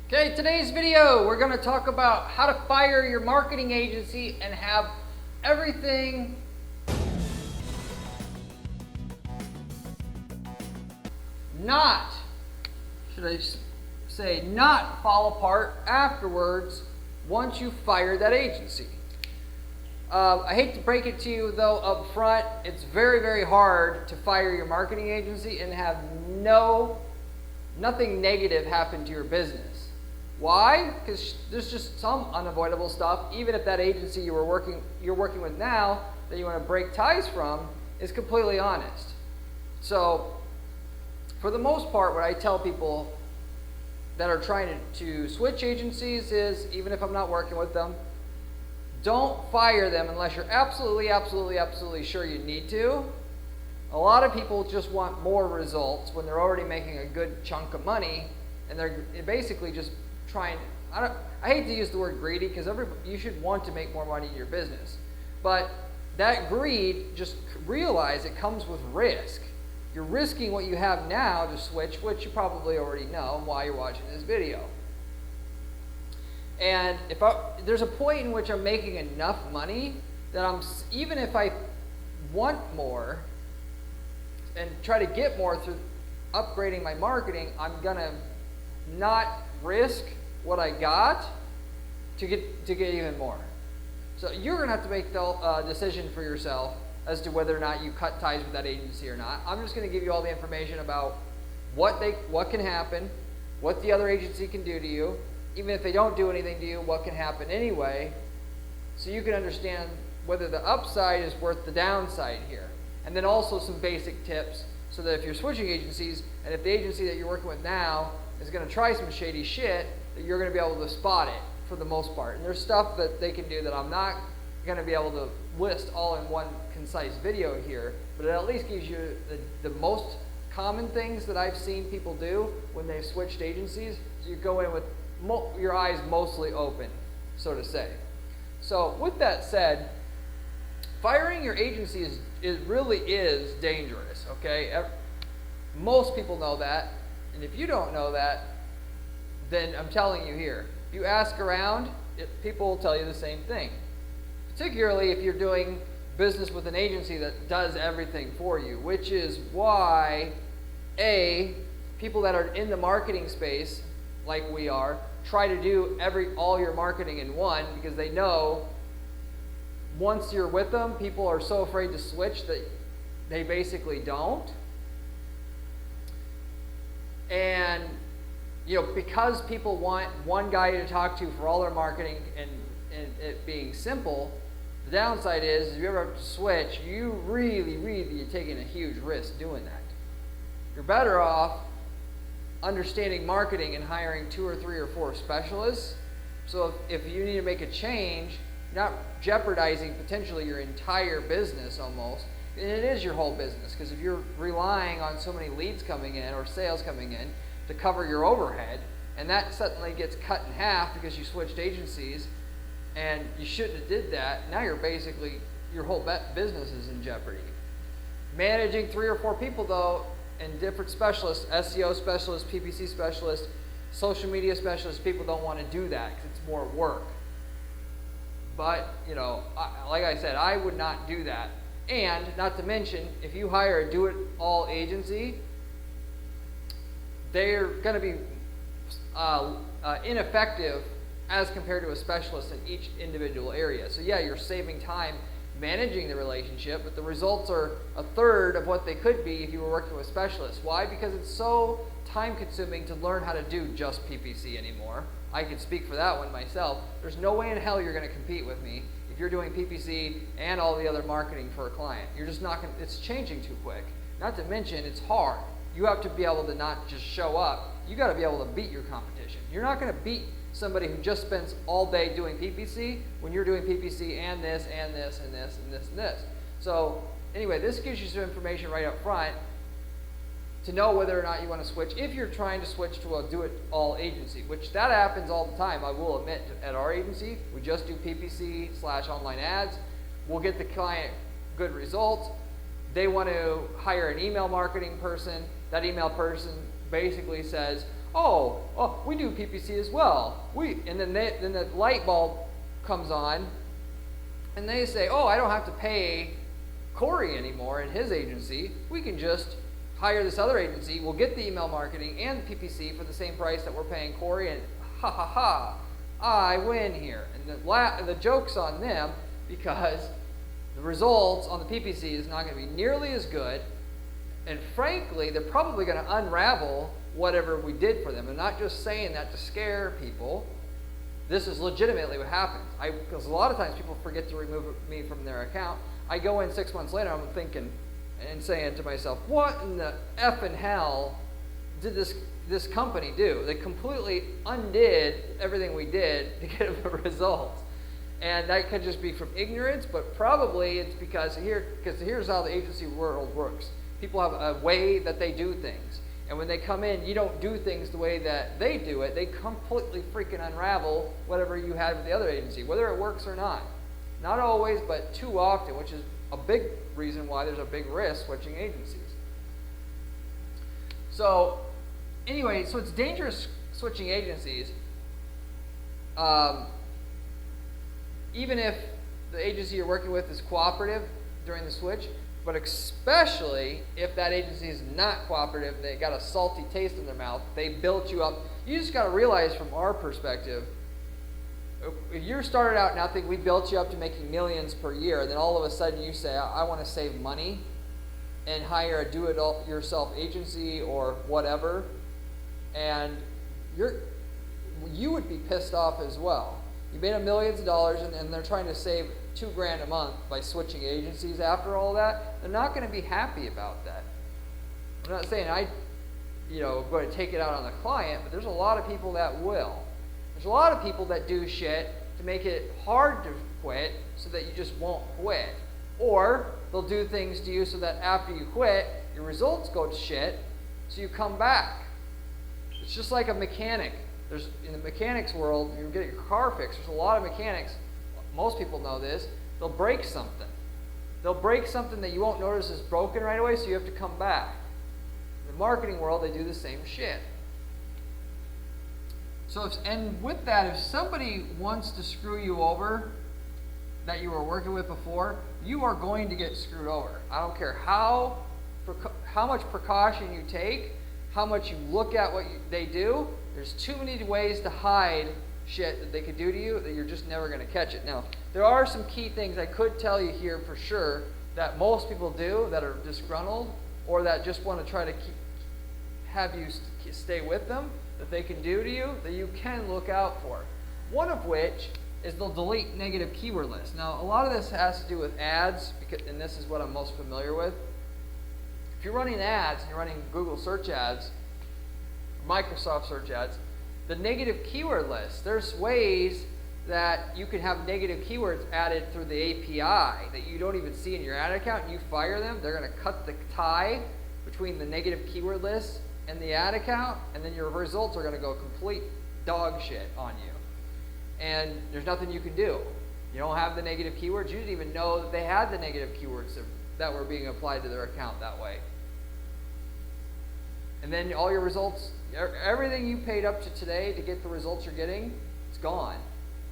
Okay, today's video, we're going to talk about how to fire your marketing agency and have everything not fall apart afterwards once you fire that agency. I hate to break it to you though up front, it's very, very hard to fire your marketing agency and have nothing negative happen to your business. Why? Because there's just some unavoidable stuff, even if that agency you're working with now that you want to break ties from is completely honest. So for the most part, what I tell people that are trying to switch agencies is, even if I'm not working with them, don't fire them unless you're absolutely sure you need to. A lot of people just want more results when they're already making a good chunk of money, and they're basically just trying. I hate to use the word greedy because you should want to make more money in your business, but that greed, just realize it comes with risk. You're risking what you have now to switch, which you probably already know why you're watching this video. And there's a point in which I'm making enough money that even if I want more and try to get more through upgrading my marketing, I'm gonna not risk what I got to get even more. So you're gonna have to make the decision for yourself as to whether or not you cut ties with that agency or not. I'm just gonna give you all the information about what can happen, what the other agency can do to you, even if they don't do anything to you, what can happen anyway, so you can understand whether the upside is worth the downside here. And then also some basic tips so that if you're switching agencies, and if the agency that you're working with now is going to try some shady shit, that you're going to be able to spot it for the most part. And there's stuff that they can do that I'm not going to be able to list all in one concise video here, but it at least gives you the most common things that I've seen people do when they've switched agencies. So you go in with your eyes mostly open, so to say. So with that said, firing your agency really is dangerous, okay? Most people know that, and if you don't know that, then I'm telling you here. If you ask around, people will tell you the same thing. Particularly if you're doing business with an agency that does everything for you, which is why, people that are in the marketing space, like we are, try to do all your marketing in one, because they know once you're with them, people are so afraid to switch that they basically don't. And because people want one guy to talk to for all their marketing and it being simple, the downside is if you ever have to switch, you're taking a huge risk doing that. You're better off understanding marketing and hiring 2 or 3 or 4 specialists. So if you need to make a change, not jeopardizing potentially your entire business almost, and it is your whole business, because if you're relying on so many leads coming in or sales coming in to cover your overhead, and that suddenly gets cut in half because you switched agencies and you shouldn't have did that, now your whole business is in jeopardy. Managing 3 or 4 people though, and different specialists, SEO specialists, PPC specialists, social media specialists, people don't want to do that because it's more work. But, like I said, I would not do that. And not to mention, if you hire a do-it-all agency, they're going to be ineffective as compared to a specialist in each individual area. So yeah, you're saving time managing the relationship, but the results are a third of what they could be if you were working with specialists. Why? Because it's so time-consuming to learn how to do just PPC anymore. I could speak for that one myself. There's no way in hell you're going to compete with me if you're doing PPC and all the other marketing for a client. You're just not going to, it's changing too quick. Not to mention, it's hard. You have to be able to not just show up. You got to be able to beat your competition. You're not going to beat somebody who just spends all day doing PPC when you're doing PPC and this and this and this and this and this. So anyway, this gives you some information right up front to know whether or not you want to switch. If you're trying to switch to a do-it-all agency, which that happens all the time, I will admit, at our agency, we just do PPC/online ads. We'll get the client good results. They want to hire an email marketing person. That email person basically says, oh, we do PPC as well. And then the light bulb comes on, and they say, oh, I don't have to pay Corey anymore in his agency. We can just hire this other agency. We'll get the email marketing and the PPC for the same price that we're paying Corey, and ha ha ha, I win here. And the joke's on them, because the results on the PPC is not going to be nearly as good, and frankly, they're probably going to unravel whatever we did for them. I'm not just saying that to scare people. This is legitimately what happens. Because a lot of times people forget to remove me from their account. I go in 6 months later, I'm thinking and saying to myself, what in the effing hell did this company do? They completely undid everything we did to get the results. And that could just be from ignorance, but probably it's because here's how the agency world works. People have a way that they do things. And when they come in, you don't do things the way that they do it. They completely freaking unravel whatever you had with the other agency, whether it works or not. Not always, but too often, which is a big reason why there's a big risk switching agencies. So, anyway, so it's dangerous switching agencies. Even if the agency you're working with is cooperative during the switch, but especially if that agency is not cooperative, they got a salty taste in their mouth, they built you up. You just got to realize from our perspective, if you started out now thinking we built you up to making millions per year, and then all of a sudden you say, I want to save money and hire a do-it-yourself agency or whatever, and you would be pissed off as well. You made millions of dollars, and they're trying to save $2,000 a month by switching agencies after all that. They're not going to be happy about that. I'm not saying I'm going to take it out on the client, but there's a lot of people that will. There's a lot of people that do shit to make it hard to quit so that you just won't quit. Or they'll do things to you so that after you quit, your results go to shit, so you come back. It's just like a mechanic. In the mechanics world, you get your car fixed. There's a lot of mechanics. Most people know this. They'll break something. They'll break something that you won't notice is broken right away, so you have to come back. In the marketing world, they do the same shit. So, and with that, if somebody wants to screw you over that you were working with before, you are going to get screwed over. I don't care how much precaution you take, how much you look at what they do. There's too many ways to hide shit that they could do to you that you're just never going to catch it. Now, there are some key things I could tell you here for sure that most people do that are disgruntled or that just want to try to have you stay with them, that they can do to you, that you can look out for. One of which is they'll delete negative keyword lists. Now, a lot of this has to do with ads, and this is what I'm most familiar with. If you're running ads and you're running Google search ads, Microsoft search ads, the negative keyword list, there's ways that you can have negative keywords added through the API that you don't even see in your ad account, and you fire them, they're going to cut the tie between the negative keyword list and the ad account, and then your results are going to go complete dog shit on you. And there's nothing you can do. You don't have the negative keywords. You didn't even know that they had the negative keywords that were being applied to their account that way. And then all your results, everything you paid up to today to get the results you're getting, it's gone.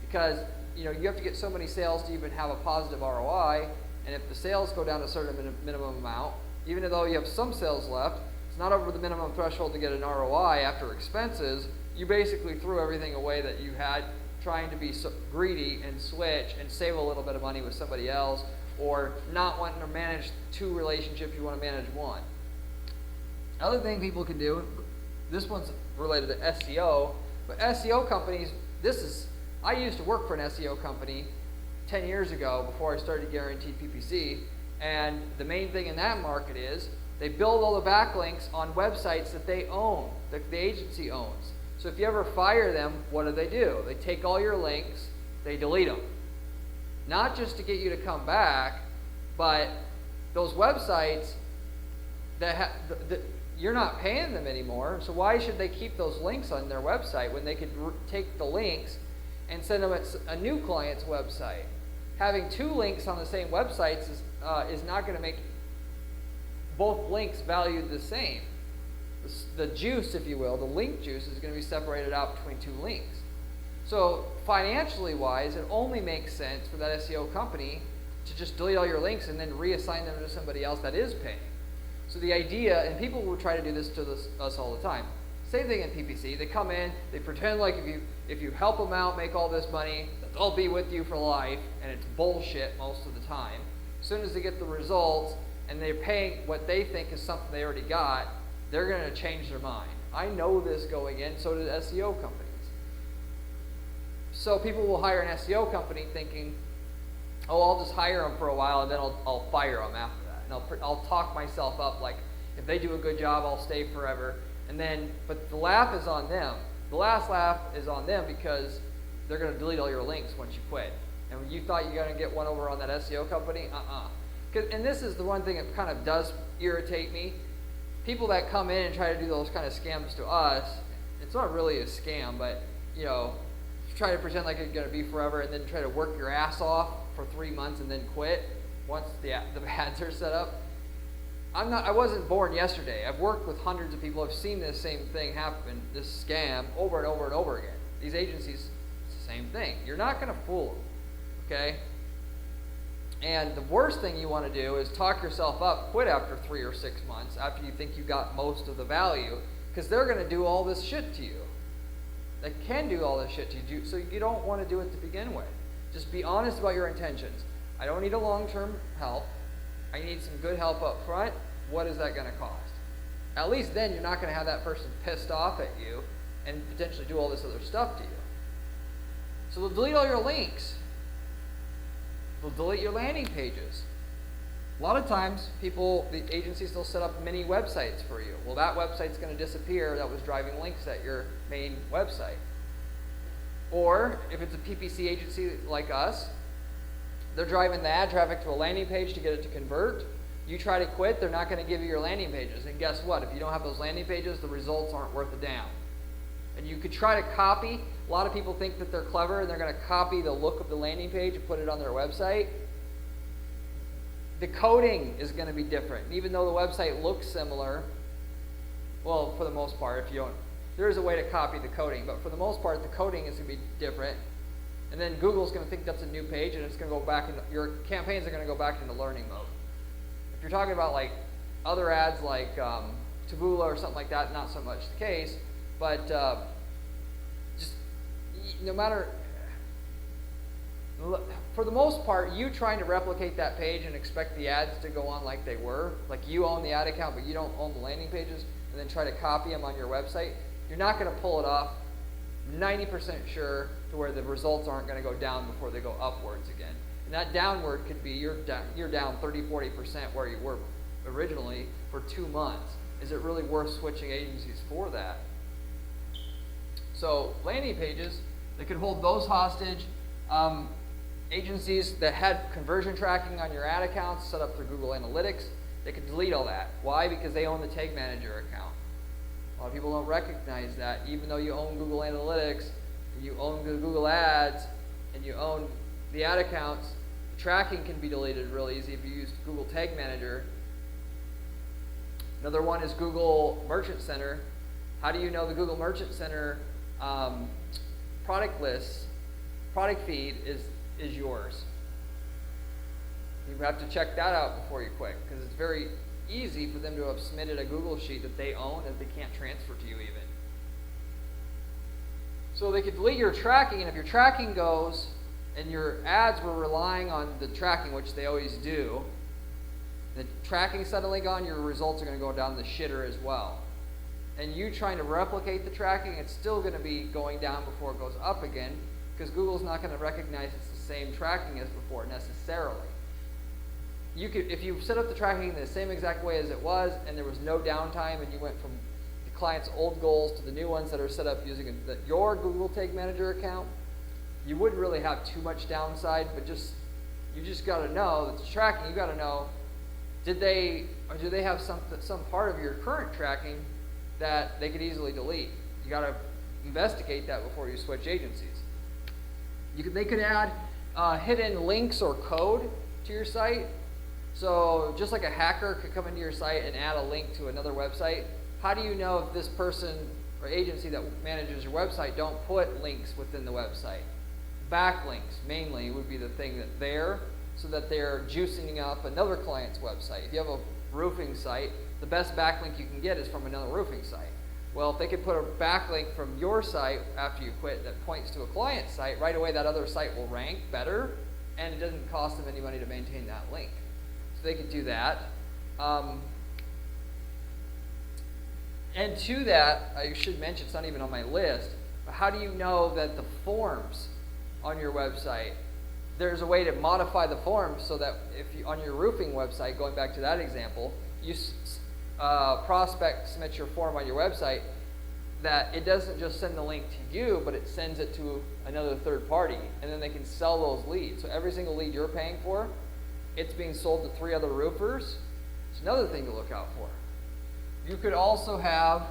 Because you have to get so many sales to even have a positive ROI, and if the sales go down to a certain minimum amount, even though you have some sales left, it's not over the minimum threshold to get an ROI after expenses. You basically threw everything away that you had trying to be so greedy and switch and save a little bit of money with somebody else, or not wanting to manage two relationships, you want to manage one. Other thing people can do, this one's related to SEO, but SEO companies, I used to work for an SEO company 10 years ago before I started guaranteed PPC, and the main thing in that market is they build all the backlinks on websites that they own, that the agency owns. So if you ever fire them, what do? They take all your links, they delete them. Not just to get you to come back, but those websites you're not paying them anymore, so why should they keep those links on their website when they could take the links and send them at a new client's website? Having two links on the same websites is not going to make both links valued the same. the juice, if you will, the link juice is going to be separated out between two links. So financially wise, it only makes sense for that SEO company to just delete all your links and then reassign them to somebody else that is paying. So the idea, and people will try to do this to us all the time. Same thing in PPC. They come in, they pretend like if you help them out, make all this money, that they'll be with you for life, and it's bullshit most of the time. As soon as they get the results and they're paying what they think is something they already got, they're going to change their mind. I know this going in, so do SEO companies. So people will hire an SEO company thinking, oh, I'll just hire them for a while and then I'll fire them after that. And I'll talk myself up, like if they do a good job, I'll stay forever. And then, but the laugh is on them. The last laugh is on them because they're going to delete all your links once you quit. And when you thought you were going to get one over on that SEO company, And this is the one thing that kind of does irritate me. People that come in and try to do those kind of scams to us, it's not really a scam, but try to pretend like it's going to be forever and then try to work your ass off for 3 months and then quit once the ads are set up. I wasn't born yesterday. I've worked with hundreds of people. I've seen this same thing happen, this scam, over and over and over again. These agencies, it's the same thing. You're not going to fool them, okay? And the worst thing you want to do is talk yourself up, quit after 3 or 6 months after you think you got most of the value, because they're going to do all this shit to you. They can do all this shit to you, so you don't want to do it to begin with. Just be honest about your intentions. I don't need a long-term help. I need some good help up front. What is that going to cost? At least then you're not going to have that person pissed off at you and potentially do all this other stuff to you. So they'll delete all your links. They'll delete your landing pages. A lot of times, the agencies still set up mini websites for you. Well, that website's going to disappear that was driving links at your main website. Or, if it's a PPC agency like us, they're driving the ad traffic to a landing page to get it to convert. You try to quit, they're not going to give you your landing pages. And guess what? If you don't have those landing pages, the results aren't worth a damn. And you could try to copy. A lot of people think that they're clever and they're going to copy the look of the landing page and put it on their website. The coding is going to be different. Even though the website looks similar, well, for the most part, there is a way to copy the coding, but for the most part, the coding is going to be different. And then Google's going to think that's a new page, and it's going to go back into your campaigns are going to go back into learning mode. If you're talking about like other ads like Taboola or something like that, not so much the case. But just no matter, for the most part, you trying to replicate that page and expect the ads to go on like they were, like you own the ad account but you don't own the landing pages, and then try to copy them on your website, you're not going to pull it off 90% sure to where the results aren't going to go down before they go upwards again. And that downward could be you're down 30-40% where you were originally for 2 months. Is it really worth switching agencies for that? So landing pages, they could hold those hostage. Agencies that had conversion tracking on your ad accounts set up through Google Analytics, they could delete all that. Why? Because they own the Tag Manager account. A lot of people don't recognize that. Even though you own Google Analytics, you own the Google Ads, and you own the ad accounts, the tracking can be deleted real easy if you use Google Tag Manager. Another one is Google Merchant Center. How do you know the Google Merchant Center product list, product feed is yours? You have to check that out before you quit, because it's very easy for them to have submitted a Google sheet that they own and they can't transfer to you even. So they could delete your tracking, and if your tracking goes and your ads were relying on the tracking, which they always do, the tracking suddenly gone, your results are going to go down the shitter as well. And you trying to replicate the tracking, it's still going to be going down before it goes up again, because Google's not going to recognize it's the same tracking as before necessarily. You could, if you set up the tracking in the same exact way as it was, and there was no downtime, and you went from the client's old goals to the new ones that are set up using your Google Tag Manager account, you wouldn't really have too much downside. But you just got to know that the tracking. You got to know, do they have some part of your current tracking that they could easily delete? You got to investigate that before you switch agencies. They could add hidden links or code to your site. So just like a hacker could come into your site and add a link to another website, how do you know if this person or agency that manages your website don't put links within the website? Backlinks mainly would be the thing that so that they're juicing up another client's website. If you have a roofing site, the best backlink you can get is from another roofing site. Well, if they could put a backlink from your site after you quit that points to a client site, right away that other site will rank better, and it doesn't cost them any money to maintain that link. So they could do that. And to that, I should mention, it's not even on my list, but how do you know that the forms on your website, there's a way to modify the forms so that if you, on your roofing website, going back to that example, you prospect submit your form on your website, that it doesn't just send the link to you, but it sends it to another third party, and then they can sell those leads. So every single lead you're paying for, it's being sold to 3 other roofers. It's another thing to look out for. You could also have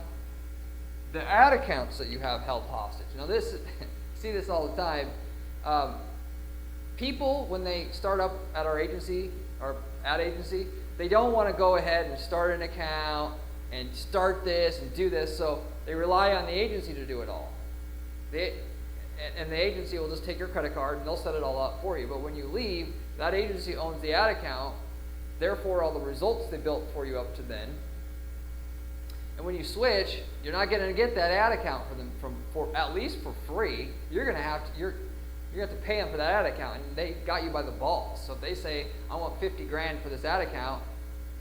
the ad accounts that you have held hostage. Now this, see this all the time. People, when they start up at our agency, our ad agency, they don't want to go ahead and start an account and start this and do this, so they rely on the agency to do it all. And the agency will just take your credit card and they'll set it all up for you. But when you leave, that agency owns the ad account, therefore all the results they built for you up to then. And when you switch, you're not going to get that ad account for them for at least for free. You're going to have to pay them for that ad account, and they got you by the balls. So if they say, I want 50 grand for this ad account,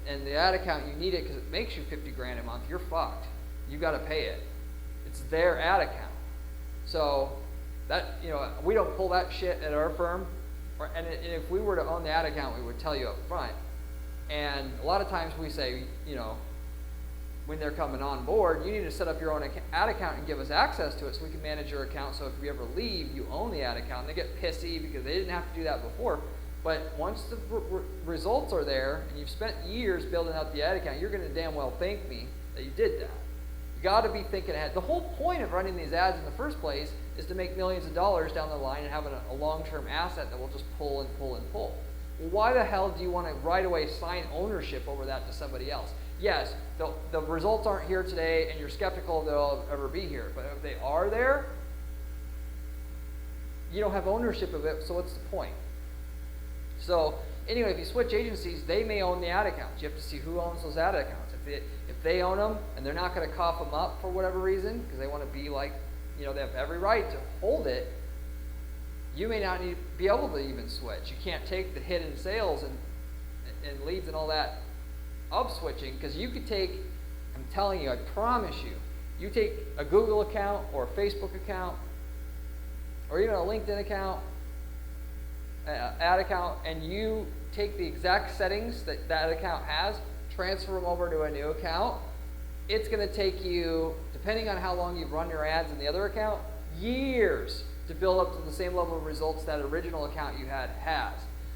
and the ad account, you need it because it makes you 50 grand a month, you're fucked. You got to pay it. It's their ad account. So that, we don't pull that shit at our firm. And if we were to own the ad account, we would tell you up front. And a lot of times we say, when they're coming on board, you need to set up your own ad account and give us access to it so we can manage your account. So if we ever leave, you own the ad account. And they get pissy because they didn't have to do that before. But once the results are there and you've spent years building out the ad account, you're going to damn well thank me that you did that. You got to be thinking ahead. The whole point of running these ads in the first place is to make millions of dollars down the line and have a long-term asset that will just pull and pull and pull. Well, why the hell do you want to right away sign ownership over that to somebody else? Yes, the results aren't here today and you're skeptical they'll ever be here. But if they are there, you don't have ownership of it, so what's the point? So anyway, if you switch agencies, they may own the ad accounts. You have to see who owns those ad accounts. If they own them and they're not going to cough them up for whatever reason, because they want to be like, they have every right to hold it, you may not be able to even switch. You can't take the hit in sales and leads and all that of switching, because you could take, I'm telling you, I promise you take a Google account or a Facebook account or even a LinkedIn account, ad account, and you take the exact settings that that account has, transfer them over to a new account. It's going to take you, depending on how long you've run your ads in the other account, years to build up to the same level of results that original account you had has.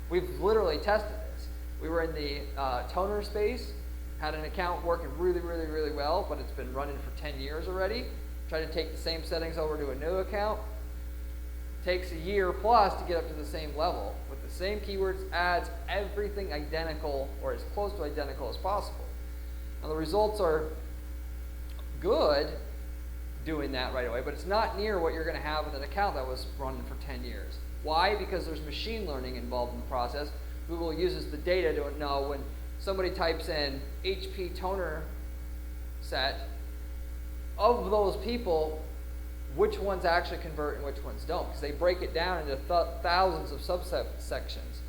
We've literally tested this. We were in the toner space, had an account working really, really, really well, but it's been running for 10 years already. Tried to take the same settings over to a new account. Takes a year plus to get up to the same level with the same keywords, ads, everything identical or as close to identical as possible. Now the results are good doing that right away, but it's not near what you're going to have with an account that was running for 10 years. Why? Because there's machine learning involved in the process. Google uses the data to know when somebody types in HP toner set, of those people, which ones actually convert and which ones don't, because they break it down into thousands of subsections.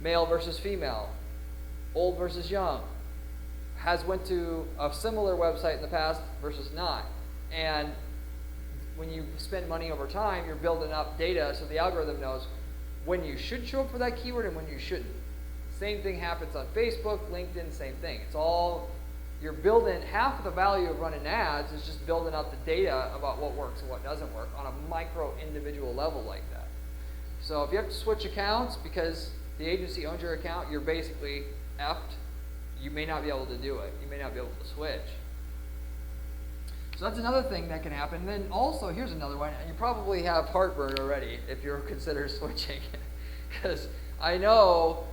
Male versus female, old versus young, has went to a similar website in the past versus not. And when you spend money over time, you're building up data so the algorithm knows when you should show up for that keyword and when you shouldn't. Same thing happens on Facebook, LinkedIn, same thing. It's all, you're building, half of the value of running ads is just building up the data about what works and what doesn't work on a micro individual level like that. So if you have to switch accounts because the agency owns your account, you're basically effed. You may not be able to do it. You may not be able to switch. So that's another thing that can happen. And then also, here's another one. And you probably have heartburn already if you're considering switching. Because I know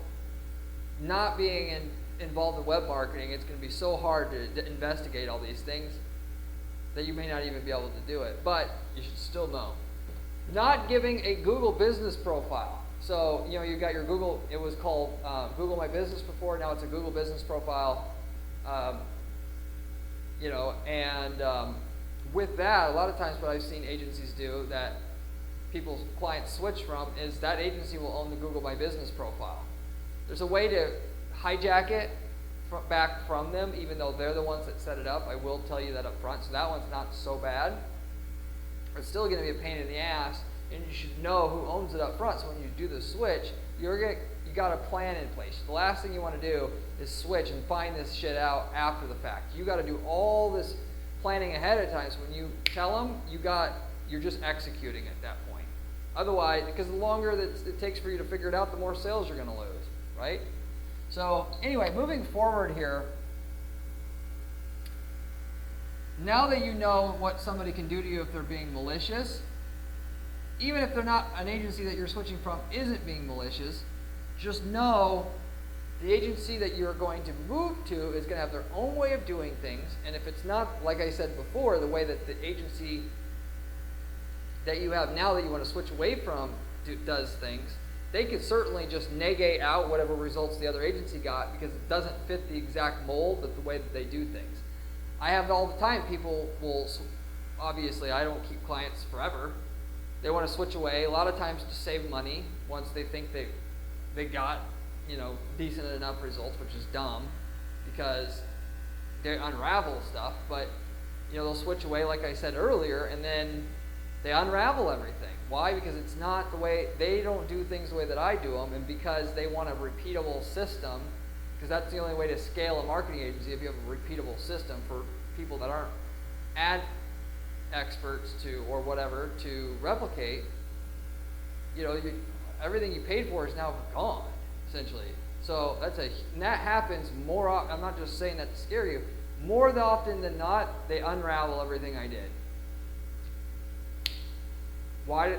not being involved in web marketing, it's going to be so hard to investigate all these things that you may not even be able to do it. But you should still know. Not giving a Google business profile. So, you got your Google, it was called Google My Business before, now it's a Google business profile. With that, a lot of times what I've seen agencies do that people's clients switch from is that agency will own the Google My Business profile. There's a way to hijack it back from them, even though they're the ones that set it up. I will tell you that up front, so that one's not so bad. It's still going to be a pain in the ass, and you should know who owns it up front. So when you do the switch, you got a plan in place. The last thing you want to do is switch and find this shit out after the fact. You got to do all this planning ahead of time. So when you tell them, you're just executing at that point. Otherwise, because the longer that it takes for you to figure it out, the more sales you're going to lose, right? So anyway, moving forward here, now that you know what somebody can do to you if they're being malicious, even if they're not, an agency that you're switching from isn't being malicious, just know the agency that you're going to move to is going to have their own way of doing things, and if it's not, like I said before, the way that the agency that you have now that you want to switch away from does things, they could certainly just negate out whatever results the other agency got because it doesn't fit the exact mold of the way that they do things. I have it all the time. People will, obviously I don't keep clients forever. They want to switch away, a lot of times to save money once they think they got, decent enough results, which is dumb because they unravel stuff, but they'll switch away like I said earlier, and then they unravel everything. Why? Because it's not the way, they don't do things the way that I do them, and because they want a repeatable system, because that's the only way to scale a marketing agency, if you have a repeatable system for people that aren't ad experts or whatever to replicate. Everything you paid for is now gone, essentially. So and that happens more often. I'm not just saying that to scare you. More often than not, they unravel everything I did. Why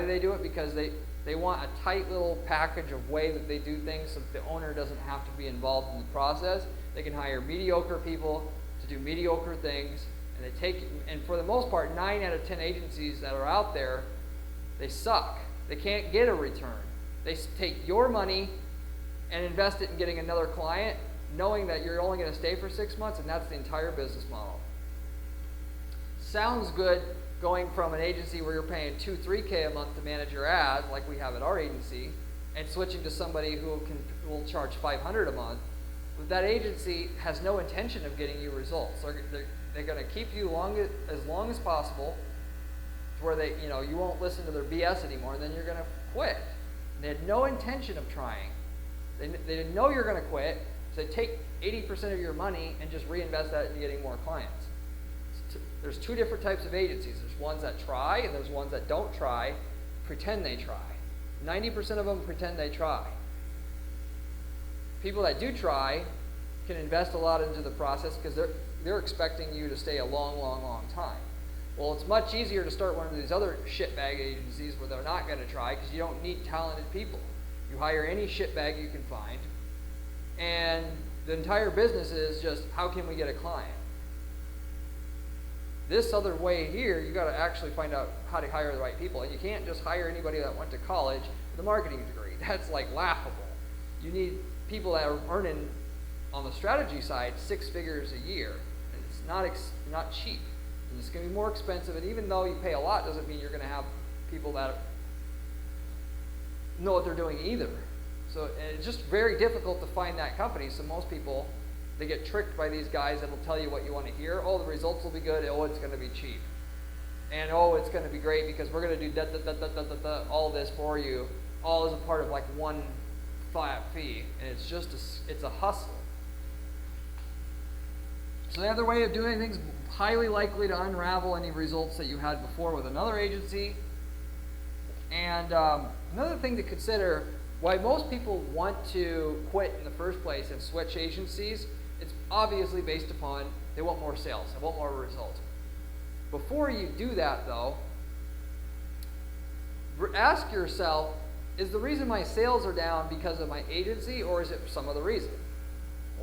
do they do it? Because they want a tight little package of way that they do things so that the owner doesn't have to be involved in the process. They can hire mediocre people to do mediocre things, and for the most part, 9 out of 10 agencies that are out there, they suck. They can't get a return. They take your money and invest it in getting another client, knowing that you're only going to stay for 6 months, and that's the entire business model. Sounds good going from an agency where you're paying $2-3K a month to manage your ads, like we have at our agency, and switching to somebody who will charge $500 a month. But that agency has no intention of getting you results. They're going to keep you as long as possible, to where you won't listen to their BS anymore, and then you're going to quit. They had no intention of trying. They didn't know you're going to quit, so they take 80% of your money and just reinvest that into getting more clients. There's 2 different types of agencies. There's ones that try, and there's ones that don't try, pretend they try. 90% of them pretend they try. People that do try can invest a lot into the process because they're expecting you to stay a long, long, long time. Well, it's much easier to start one of these other shitbag agencies where they're not going to try because you don't need talented people. You hire any shitbag you can find, and the entire business is just, how can we get a client? This other way here, you got to actually find out how to hire the right people, and you can't just hire anybody that went to college with a marketing degree. That's like laughable. You need people that are earning on the strategy side 6 figures a year, and it's not cheap. And it's going to be more expensive, and even though you pay a lot, doesn't mean you're going to have people that know what they're doing either. So it's just very difficult to find that company. So most people, they get tricked by these guys that will tell you what you want to hear. Oh, the results will be good. Oh, it's going to be cheap. And oh, it's going to be great because we're going to do all this for you, all as a part of like one flat fee. And it's just it's a hustle. So the other way of doing things, highly likely to unravel any results that you had before with another agency. And another thing to consider, why most people want to quit in the first place and switch agencies, it's obviously based upon they want more sales, they want more results. Before you do that though, ask yourself, is the reason my sales are down because of my agency, or is it some other reason?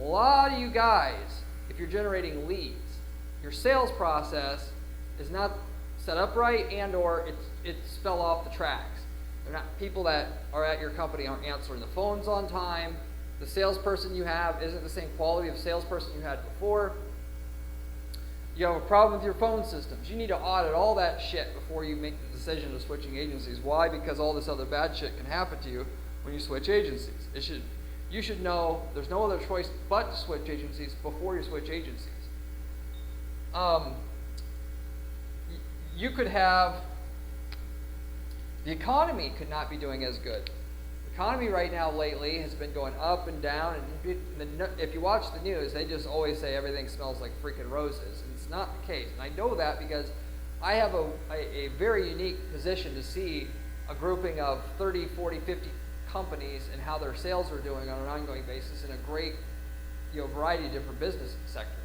A lot of you guys, if you're generating leads, your sales process is not set up right, and or it's fell off the tracks. They're not, people that are at your company aren't answering the phones on time. The salesperson you have isn't the same quality of salesperson you had before. You have a problem with your phone systems. You need to audit all that shit before you make the decision of switching agencies. Why? Because all this other bad shit can happen to you when you switch agencies. You should know there's no other choice but to switch agencies before you switch agencies. You could have, the economy could not be doing as good. The economy right now lately has been going up and down, and if you watch the news, they just always say everything smells like freaking roses, and it's not the case. And I know that because I have a very unique position to see a grouping of 30, 40, 50 companies and how their sales are doing on an ongoing basis in a great variety of different business sectors.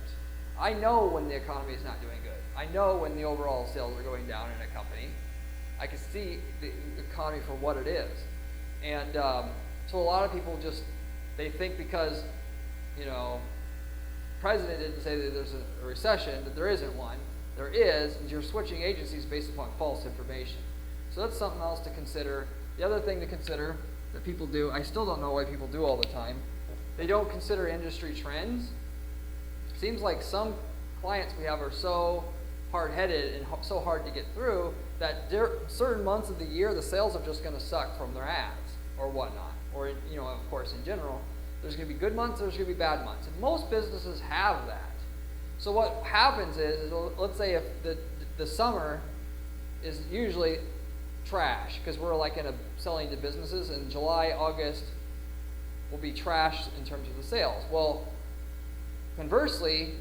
I know when the economy is not doing good. I know when the overall sales are going down in a company. I can see the economy for what it is. And so a lot of people they think because, president didn't say that there's a recession, that there isn't one. There is, and you're switching agencies based upon false information. So that's something else to consider. The other thing to consider that people do, I still don't know why people do all the time, they don't consider industry trends. Seems like some clients we have are so hard-headed and so hard to get through that certain months of the year the sales are just going to suck from their ads or whatnot. Or, of course, in general, there's going to be good months, there's going to be bad months. And most businesses have that. So what happens is let's say if the summer is usually trash, because we're like selling to businesses, and July, August will be trash in terms of the sales. Well, conversely,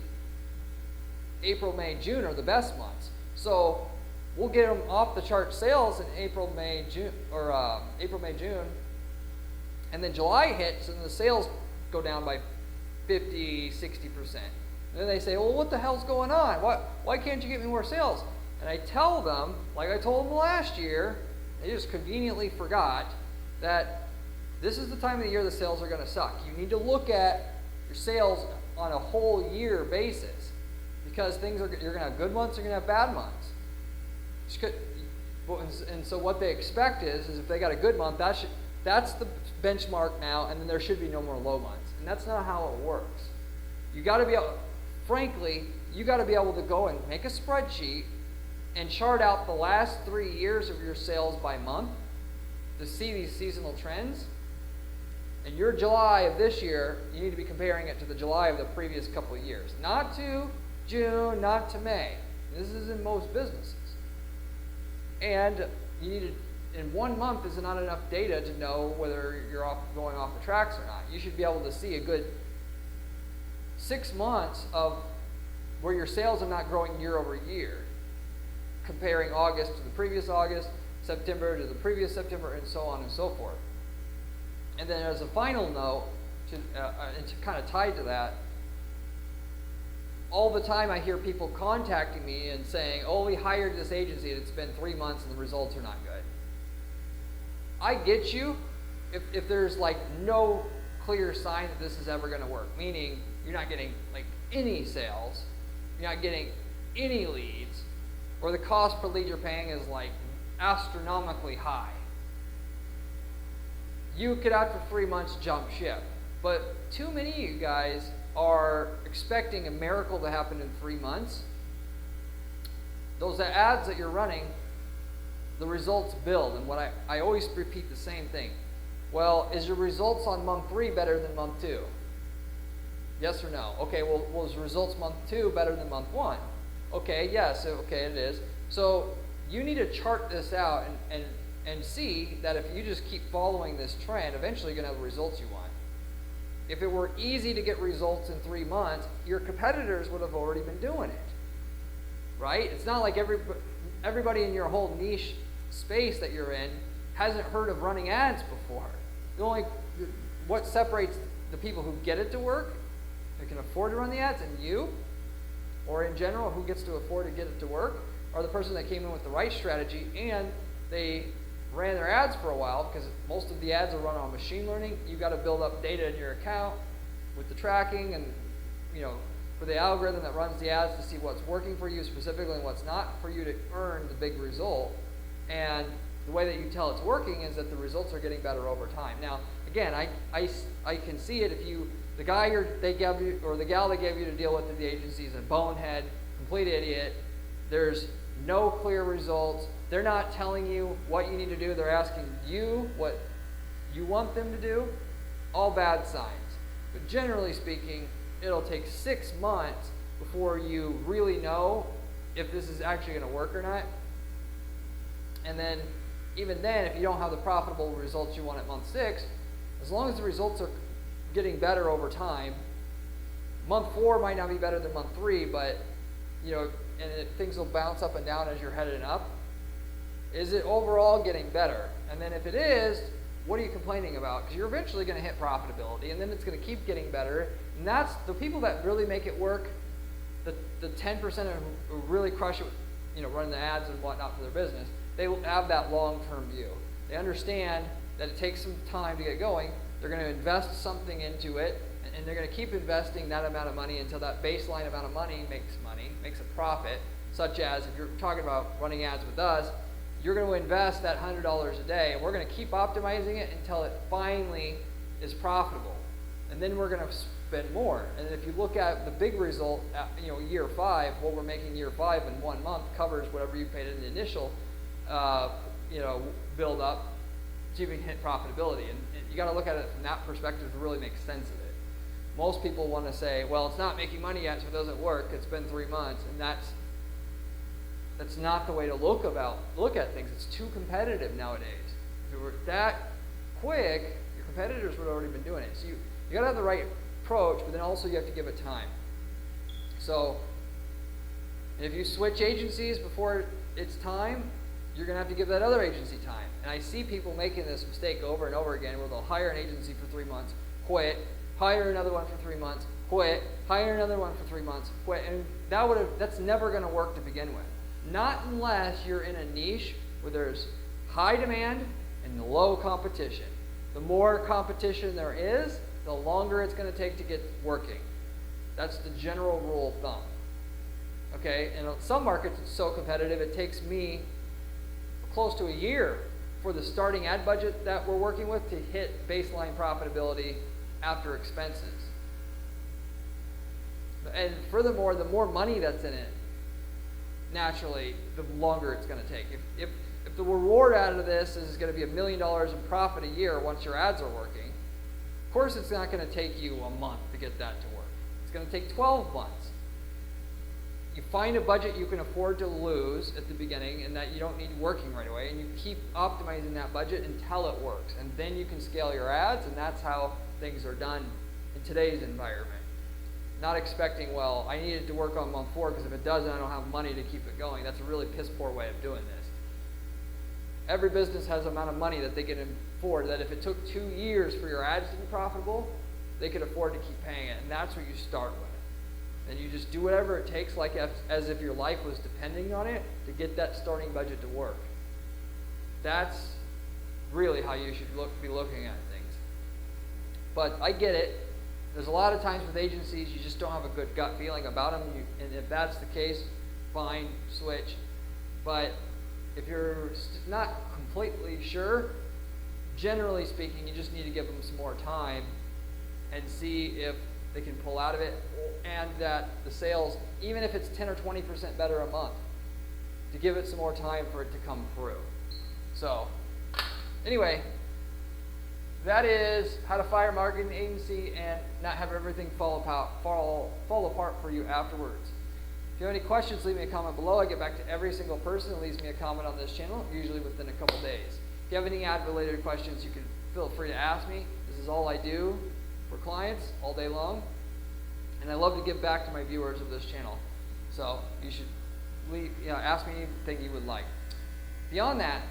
April, May, June are the best months. So we'll get them off the chart sales in April, May, June, and then July hits and the sales go down by 50, 60%. And then they say, well, what the hell's going on? Why can't you get me more sales? And I tell them, like I told them last year, they just conveniently forgot that this is the time of the year the sales are going to suck. You need to look at your sales on a whole year basis, because you're going to have good months, you're going to have bad months. And so what they expect is if they got a good month, that's the benchmark now, and then there should be no more low months. And that's not how it works. You got to be able, frankly, you got to be able to go and make a spreadsheet and chart out the last 3 years of your sales by month to see these seasonal trends. And your July of this year, you need to be comparing it to the July of the previous couple of years. Not to June, not to May. This is in most businesses. And you need to, in 1 month is not enough data to know whether you're going off the tracks or not. You should be able to see a good 6 months of where your sales are not growing year over year, comparing August to the previous August, September to the previous September, and so on and so forth. And then as a final note, to kind of tied to that, all the time I hear people contacting me and saying, oh, we hired this agency and it's been 3 months and the results are not good. I get you if there's like no clear sign that this is ever going to work, meaning you're not getting like any sales, you're not getting any leads, or the cost per lead you're paying is like astronomically high. You could, after 3 months, jump ship. But too many of you guys are expecting a miracle to happen in 3 months. Those ads that you're running, the results build. And what I always repeat the same thing. Well, is your results on month 3 better than month 2? Yes or no? Okay, well, was results month 2 better than month 1? Okay, yes, okay, it is. So you need to chart this out and see that if you just keep following this trend, eventually you're going to have the results you want. If it were easy to get results in 3 months, your competitors would have already been doing it, right? It's not like everybody in your whole niche space that you're in hasn't heard of running ads before. What separates the people who get it to work, who can afford to run the ads, and you, or in general, who gets to afford to get it to work, are the person that came in with the right strategy and they ran their ads for a while, because most of the ads are run on machine learning. You've got to build up data in your account. with the tracking and, for the algorithm that runs the ads to see what's working for you specifically and what's not, for you to earn the big result. And the way that you tell it's working is that the results are getting better over time. Now, again, I can see it if the guy they gave you, or the gal they gave you to deal with at the agency is a bonehead, complete idiot. There's no clear results. They're not telling you what you need to do. They're asking you what you want them to do. All bad signs. But generally speaking, it'll take 6 months before you really know if this is actually going to work or not. And then, even then, if you don't have the profitable results you want at month 6, as long as the results are getting better over time, month 4 might not be better than month 3, but, things will bounce up and down as you're heading up. Is it overall getting better? And then if it is, what are you complaining about? Because you're eventually going to hit profitability, and then it's going to keep getting better. And that's the people that really make it work, the 10% who really crush it, running the ads and whatnot for their business. They will have that long-term view. They understand that it takes some time to get going. They're going to invest something into it, and they're going to keep investing that amount of money until that baseline amount of money, makes a profit, such as if you're talking about running ads with us, you're going to invest that $100 a day, and we're going to keep optimizing it until it finally is profitable. And then we're going to spend more. And if you look at the big result at year 5, what we're making year 5 in 1 month covers whatever you paid in the initial build up to even hit profitability. And you got to look at it from that perspective to really make sense of it. Most people want to say, well, it's not making money yet, so it doesn't work. It's been 3 months, and that's not the way to look at things. It's too competitive nowadays. If it were that quick, your competitors would have already been doing it. So you got to have the right approach, but then also you have to give it time. So if you switch agencies before it's time, you're going to have to give that other agency time. And I see people making this mistake over and over again, where they'll hire an agency for 3 months, quit, hire another one for 3 months, quit, hire another one for 3 months, quit. And that's never going to work to begin with. Not unless you're in a niche where there's high demand and low competition. The more competition there is, the longer it's going to take to get working. That's the general rule of thumb. Okay, and in some markets it's so competitive it takes me close to a year for the starting ad budget that we're working with to hit baseline profitability after expenses. And furthermore, the more money that's in it, naturally, the longer it's going to take. If the reward out of this is going to be $1 million in profit a year once your ads are working, of course it's not going to take you a month to get that to work. It's going to take 12 months. You find a budget you can afford to lose at the beginning and that you don't need working right away, and you keep optimizing that budget until it works. And then you can scale your ads, and that's how things are done in today's environment. Not expecting, well, I need it to work on month 4 because if it doesn't, I don't have money to keep it going. That's a really piss poor way of doing this. Every business has an amount of money that they can afford, that if it took 2 years for your ads to be profitable, they could afford to keep paying it. And that's what you start with. And you just do whatever it takes, like as if your life was depending on it, to get that starting budget to work. That's really how you should be looking at things. But I get it. There's a lot of times with agencies, you just don't have a good gut feeling about them. And if that's the case, fine, switch. But if you're not completely sure, generally speaking, you just need to give them some more time and see if they can pull out of it, and that the sales, even if it's 10 or 20% better a month, to give it some more time for it to come through. So, anyway, that is how to fire a marketing agency and not have everything fall apart for you afterwards. If you have any questions, leave me a comment below. I get back to every single person who leaves me a comment on this channel, usually within a couple days. If you have any ad-related questions, you can feel free to ask me. This is all I do for clients all day long, and I love to give back to my viewers of this channel. So you should ask me anything you would like. Beyond that,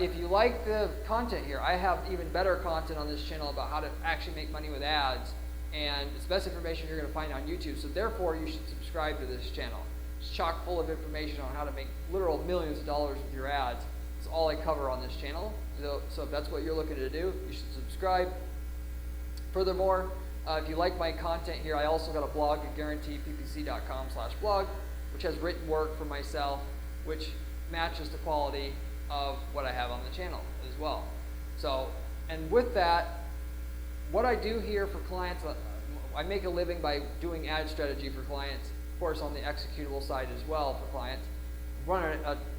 if you like the content here, I have even better content on this channel about how to actually make money with ads, and it's the best information you're going to find on YouTube. So therefore, you should subscribe to this channel. It's chock full of information on how to make literal millions of dollars with your ads. It's all I cover on this channel. So if that's what you're looking to do, you should subscribe. Furthermore, If you like my content here, I also got a blog at guaranteedppc.com/blog, which has written work for myself, which matches the quality of what I have on the channel as well. So, and with that, what I do here for clients, I make a living by doing ad strategy for clients, of course on the executable side as well for clients. Run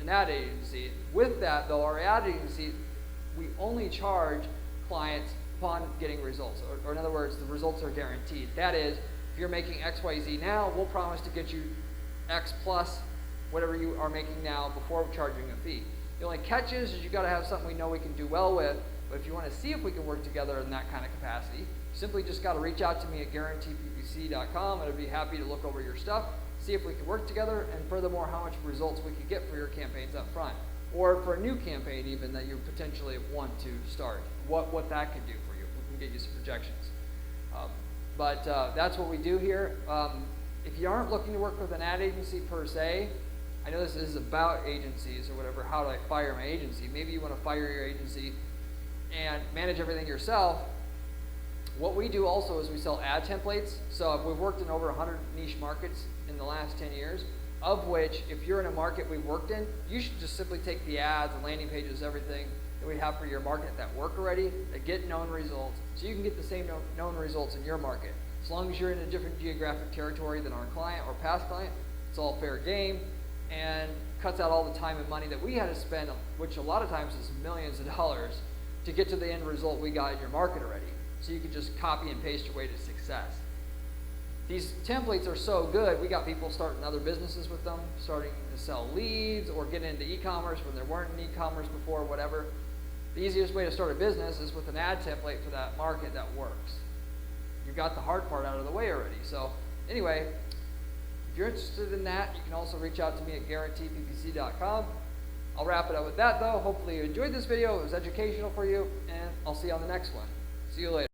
an ad agency. With that though, our ad agency, we only charge clients upon getting results, or in other words, the results are guaranteed. That is, if you're making XYZ now, we'll promise to get you X plus whatever you are making now before charging a fee. The only catch is you got to have something we know we can do well with, but if you want to see if we can work together in that kind of capacity, you simply just got to reach out to me at guaranteedppc.com, and I'd be happy to look over your stuff, see if we can work together, and furthermore, how much results we could get for your campaigns up front, or for a new campaign even that you potentially want to start, what that could do for you. We can get you some projections. But that's what we do here. If you aren't looking to work with an ad agency per se, I know this is about agencies or whatever, how do I fire my agency? Maybe you want to fire your agency and manage everything yourself. What we do also is we sell ad templates. So we've worked in over 100 niche markets in the last 10 years, of which if you're in a market we've worked in, you should just simply take the ads, the landing pages, everything that we have for your market that work already, that get known results, so you can get the same known results in your market. As long as you're in a different geographic territory than our client or past client, it's all fair game and cuts out all the time and money that we had to spend, which a lot of times is millions of dollars, to get to the end result we got in your market already. So you can just copy and paste your way to success. These templates are so good, we got people starting other businesses with them, starting to sell leads or get into e-commerce when there weren't in e-commerce before, whatever. The easiest way to start a business is with an ad template for that market that works. You've got the hard part out of the way already. So anyway, if you're interested in that, you can also reach out to me at guaranteedppc.com. I'll wrap it up with that though. Hopefully you enjoyed this video. It was educational for you, and I'll see you on the next one. See you later.